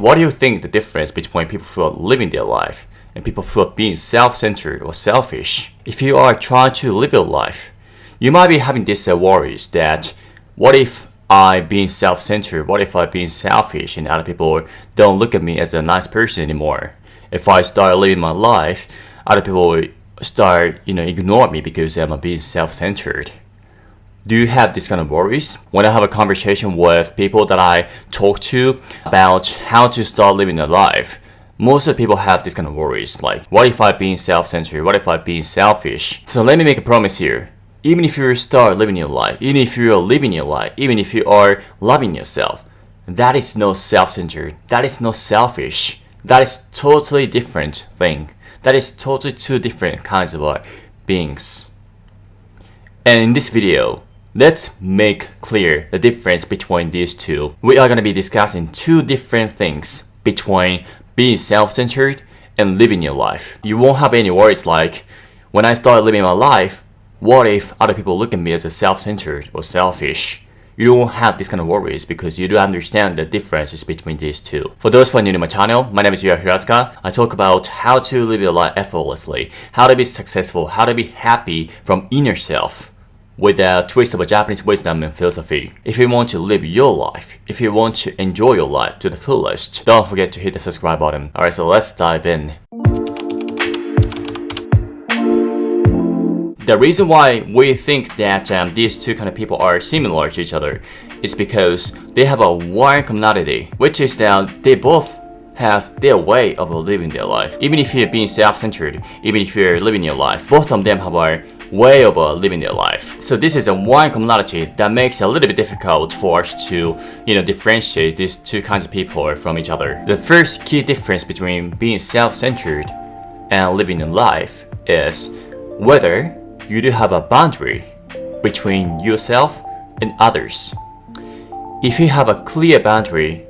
What do you think the difference between people who are living their life and people who are being self-centered or selfish? If you are trying to live your life, you might be having these worries that what if I being self-centered, what if I being selfish and other people don't look at me as a nice person anymore? If I start living my life, other people will start, ignore me because I'm being self-centered. Do you have this kind of worries? When I have a conversation with people that I talk to about how to start living their life, most of the people have this kind of worries, like, what if I'm being self-centered? What if I'm being selfish? So let me make a promise here. Even if you start living your life, even if you are living your life, even if you are loving yourself, that is no self-centered. That is no selfish. That is totally different thing. That is totally two different kinds of beings. And in this video, let's make clear the difference between these two. We are going to be discussing two different things between being self-centered and living your life. You won't have any worries like, when I start living my life, what if other people look at me as a self-centered or selfish? You won't have this kind of worries because you do understand the differences between these two. For those who are new to my channel, my name is Yuya Hiratsuka. I talk about how to live your life effortlessly, how to be successful, how to be happy from inner self, with a twist of a Japanese wisdom and philosophy. If you want to live your life, if you want to enjoy your life to the fullest, don't forget to hit the subscribe button. Alright, so let's dive in. The reason why we think that these two kind of people are similar to each other is because they have a one commonality, which is that they both have their way of living their life. Even if you're being self-centered, even if you're living your life, both of them have a way of living their life. So this is a one commonality that makes it a little bit difficult for us to, differentiate these two kinds of people from each other. The first key difference between being self-centered and living your life is whether you do have a boundary between yourself and others. If you have a clear boundary,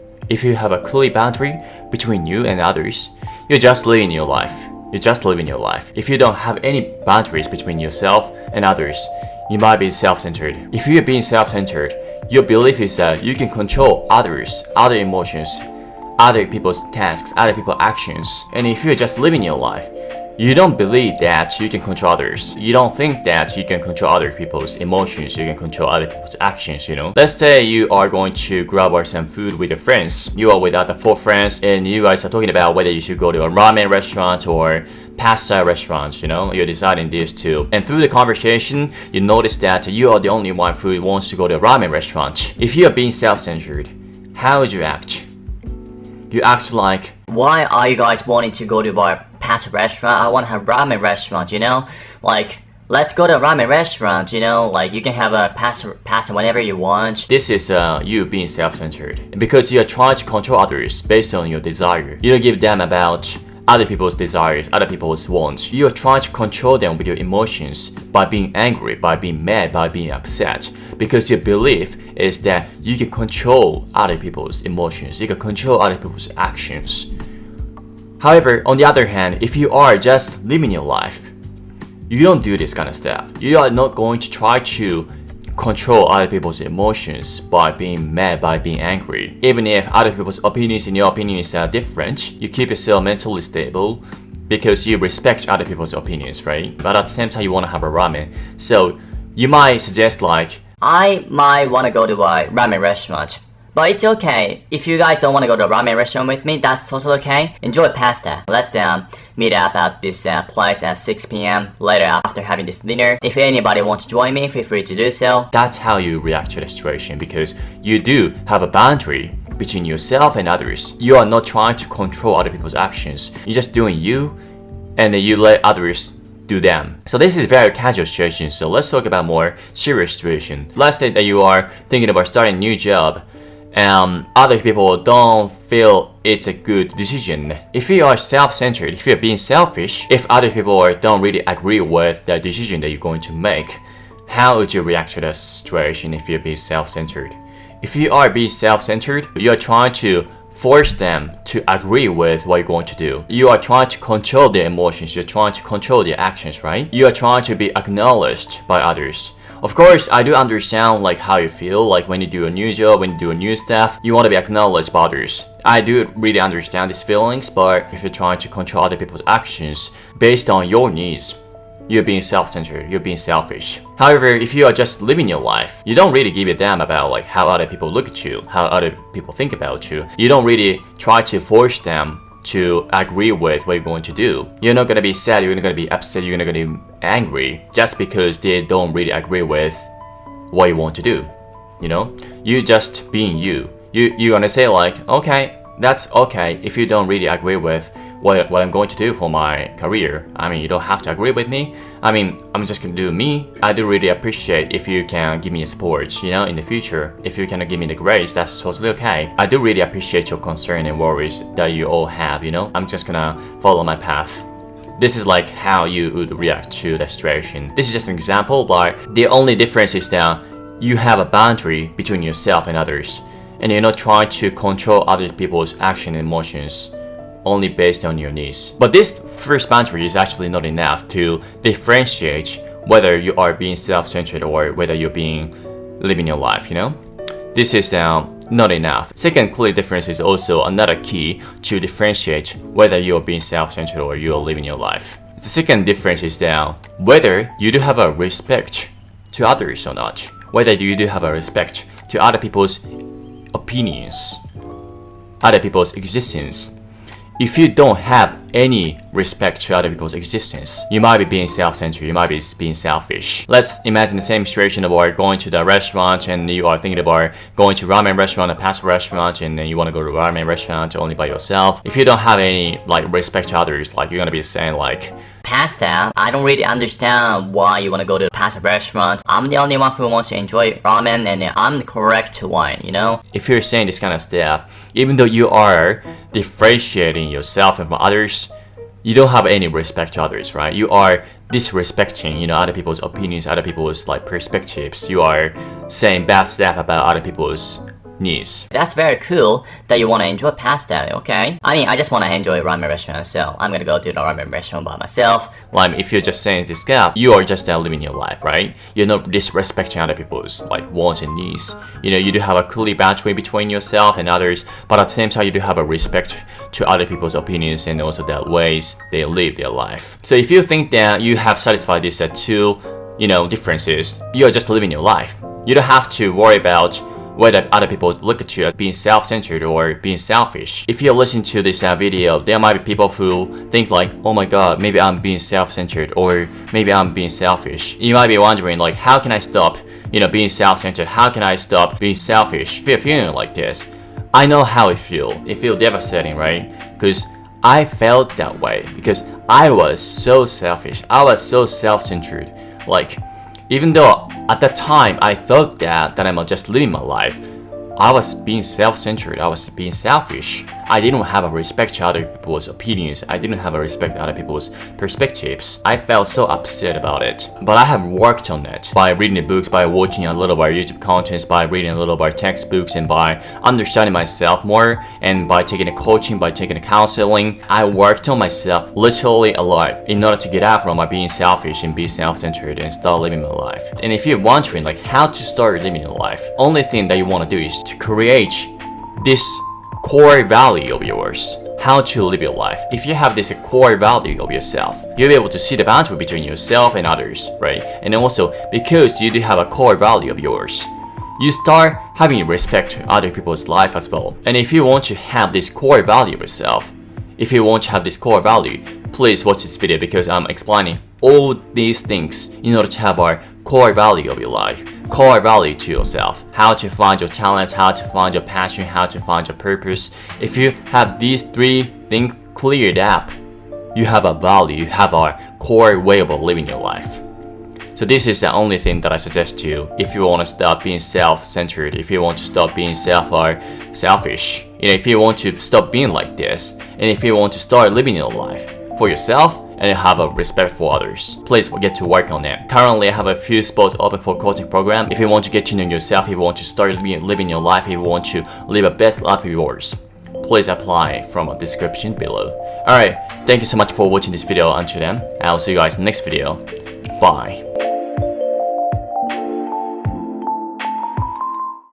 between you and others, you're just living your life. You're just living your life. If you don't have any boundaries between yourself and others, you might be self-centered. If you're being self-centered, your belief is that you can control others, other emotions, other people's tasks, other people's actions. And if you're just living your life, you don't believe that you can control others. You don't think that you can control other people's emotions, you can control other people's actions, Let's say you are going to grab some food with your friends. You are with other 4 friends and you guys are talking about whether you should go to a ramen restaurant or pasta restaurant, You're deciding these two. And through the conversation, you notice that you are the only one who wants to go to a ramen restaurant. If you are being self-centered, how would you act? You act like, why are you guys wanting to go to a pasta restaurant? I want to have ramen restaurant, Like, let's go to a ramen restaurant, Like, you can have a pasta whenever you want. This is you being self-centered. Because you are trying to control others based on your desire. You don't give them about other people's desires, other people's wants. You are trying to control them with your emotions by being angry, by being mad, by being upset. Because your belief is that you can control other people's emotions, you can control other people's actions. However, on the other hand, if you are just living your life, you don't do this kind of stuff. You are not going to try to control other people's emotions by being mad, by being angry. Even if other people's opinions and your opinions are different, you keep yourself mentally stable because you respect other people's opinions, right? But at the same time, you want to have a ramen. So you might suggest like, I might want to go to a ramen restaurant. But it's okay. If you guys don't want to go to a ramen restaurant with me, that's also okay. Enjoy pasta. Let's meet up at this place at 6 p.m. later after having this dinner. If anybody wants to join me, feel free to do so. That's how you react to the situation because you do have a boundary between yourself and others. You are not trying to control other people's actions. You're just doing you and then you let others do them. So this is a very casual situation. So let's talk about more serious situation. Let's say that you are thinking about starting a new job. Other people don't feel it's a good decision. If you are self-centered, if you're being selfish, if other people don't really agree with the decision that you're going to make, how would you react to the situation if you're being self-centered? If you are being self-centered, you're trying to force them to agree with what you're going to do. You are trying to control their emotions, you're trying to control their actions, right? You are trying to be acknowledged by others. Of course, I do understand like how you feel, like when you do a new job, when you do a new stuff, you want to be acknowledged by others. I do really understand these feelings, but if you're trying to control other people's actions based on your needs, you're being self-centered, you're being selfish. However, if you are just living your life, you don't really give a damn about like how other people look at you, how other people think about you. You don't really try to force them to agree with what you're going to do. You're not gonna be sad, you're not gonna be upset, you're not gonna be angry just because they don't really agree with what you want to do. You know? You just being you. You're gonna say like, okay, that's okay if you don't really agree with what I'm going to do for my career. I mean, you don't have to agree with me. I mean, I'm just gonna do me. I do really appreciate if you can give me a support, you know, in the future. If you can give me the grades, that's totally okay. I do really appreciate your concern and worries that you all have, you know. I'm just gonna follow my path. This is like how you would react to the situation. This is just an example, but the only difference is that you have a boundary between yourself and others, and you're not trying to control other people's action and emotions only based on your needs. But this first boundary is actually not enough to differentiate whether you are being self-centered or whether you're living your life, you know? This is not enough. Second clear difference is also another key to differentiate whether you're being self-centered or you're living your life. The second difference is that whether you do have a respect to others or not, whether you do have a respect to other people's opinions, other people's existence. If you don't have any respect to other people's existence, you might be being self-centered, you might be being selfish. Let's imagine the same situation about going to the restaurant and you are thinking about going to ramen restaurant, a pasta restaurant, and then you want to go to ramen restaurant only by yourself. If you don't have any like respect to others, like you're gonna be saying like, pasta, I don't really understand why you want to go to a pasta restaurant. I'm the only one who wants to enjoy ramen and I'm the correct one, you know? if you're saying this kind of stuff, even though you are differentiating yourself from others, you don't have any respect to others, right? You are disrespecting, you know, other people's opinions, other people's like perspectives. You are saying bad stuff about other people's needs. That's very cool that you want to enjoy pasta, okay? I mean, I just want to enjoy ramen restaurant, so I'm gonna go to the ramen restaurant by myself. Like, if you're just saying this stuff, you are just living your life, right? You're not disrespecting other people's like wants and needs. You know, you do have a clear boundary between yourself and others, but at the same time, you do have a respect to other people's opinions and also the ways they live their life. So if you think that you have satisfied these two, you know, differences, you're just living your life. You don't have to worry about whether other people look at you as being self-centered or being selfish. If you're listening to this video, there might be people who think like, oh my god, maybe I'm being self-centered or maybe I'm being selfish. You might be wondering like, how can I stop, you know, being self-centered? How can I stop being selfish? If you're feeling like this, I know how it feels. It feels devastating, right? Because I felt that way because I was so selfish. I was so self-centered. Like, even though at that time I thought that I'm just living my life, I was being self-centered, I was being selfish. I didn't have a respect to other people's opinions. I didn't have a respect to other people's perspectives. I felt so upset about it. But I have worked on it by reading the books, by watching a little of our YouTube contents, by reading a little of our textbooks, and by understanding myself more, and by taking a coaching, by taking a counseling. I worked on myself literally a lot in order to get out from my being selfish and be self-centered and start living my life. And if you're wondering like how to start living your life, only thing that you want to do is to create this core value of yours, how to live your life. If you have this core value of yourself, you'll be able to see the boundary between yourself and others, right? And also, because you do have a core value of yours, you start having respect to other people's life as well. And if you want to have this core value of yourself, if you want to have this core value, please watch this video because I'm explaining all these things in order to have our core value of your life, core value to yourself, how to find your talents, how to find your passion, how to find your purpose. If you have these three things cleared up, you have a value, you have a core way of living your life. So this is the only thing that I suggest to you if you want to stop being self-centered, if you want to stop being selfish, you know, if you want to stop being like this, and if you want to start living your life for yourself and have a respect for others, please get to work on it. Currently, I have a few spots open for coaching program. If you want to get to know yourself, if you want to start living your life, if you want to live a best life of yours, please apply from the description below. Alright, thank you so much for watching this video. Until then, I'll see you guys in the next video. Bye.